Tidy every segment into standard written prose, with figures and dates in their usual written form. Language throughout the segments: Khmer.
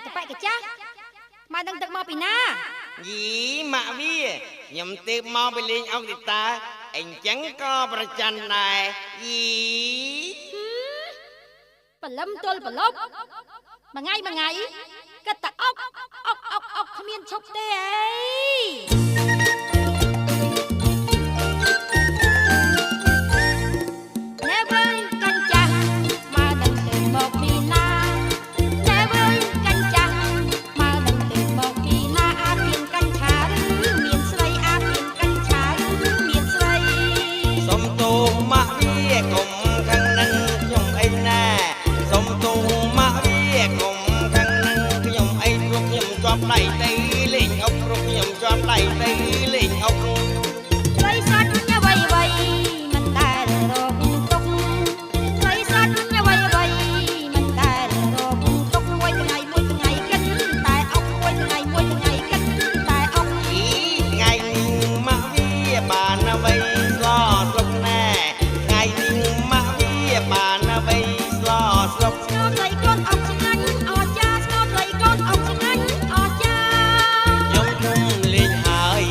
តប៉ែកចាស់មកដឹងទឹកមកពីណា យីម៉ាក់វាខ្ញុំទើបមកពីលេងអុកទីតាអញ្ចឹងក៏ប្រច័ណ្ឌដែរយី បលឹមទល់បលប់មួយថ្ងៃគិតតែអុកគ្មានឈប់ទេអីណែវើយកាញ់ចាស់មកដឹងទៅមកពីណាណែវើយកាញ់ចាស់មកដឹងទៅមកពីណាអាពៀនកាញ់ឆាឬមានស្រីអាពៀនកាញ់ឆាឬមានស្រី សុំទូម៉ាក់វាកុំខាងនឹងខ្ញុំអីណាសុំទូម៉ាក់វាកុំខាងនឹងខ្ញុំអីព្រោះខ្ញុំជាប់ដៃទៅលេងអុកព្រោះខ្ញុំជាប់ដៃទៅលេងអុក ស្រីសាច់អ្វីមិនដែលរកទុកស្រីសាច់អ្វីមិនដែលរកទុកមួយថ្ងៃគិតតែអុកមួយថ្ងៃគិតតែអុក អីថ្ងៃនេះម៉ាក់វាបានអ្វីស្លស្លុកណែថ្ងៃនេះម៉ាក់វាបានអ្វីស្លស្លុក ស្គមលៃកូនអុកឆ្ងាញ់អរចាស្គមលៃកូនអុកឆ្ងាញ់អរចា ខ្ញុំគុំលេងហើយ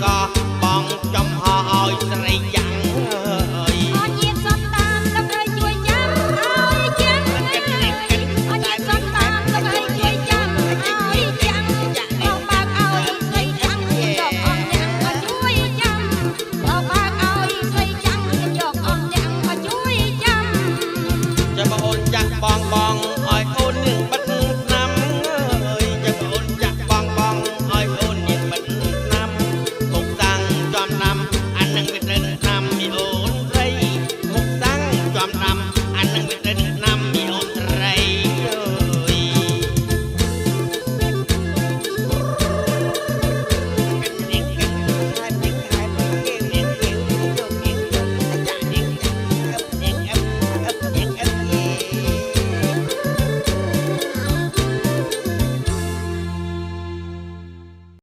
ក៏បងចំហឲ្យស្រីចាំងអើយ អត់ញាតសំតាមដើម្បីជួយចាំឲ្យចាំអត់ញាតសំតាមដើម្បីជួយចាំឲ្យចាំបងបើកឲ្យស្រីចាំយកអងញ៉ាំមកជួយចាំបងបើកឲ្យស្រីចាំយកអងញ៉ាំមកជួយចាំ ចាំបងអូនចាក់បងបងឲ្យអូននឹងបិទឆ្នាំអើយចាំបងអូនចាក់បងបងឲ្យអូននឹងបិទឆ្នាំមុខតាំងចំណាំអានឹងមិននៅឆ្នាំមីអូនស្រីមុខតាំងចំណាំ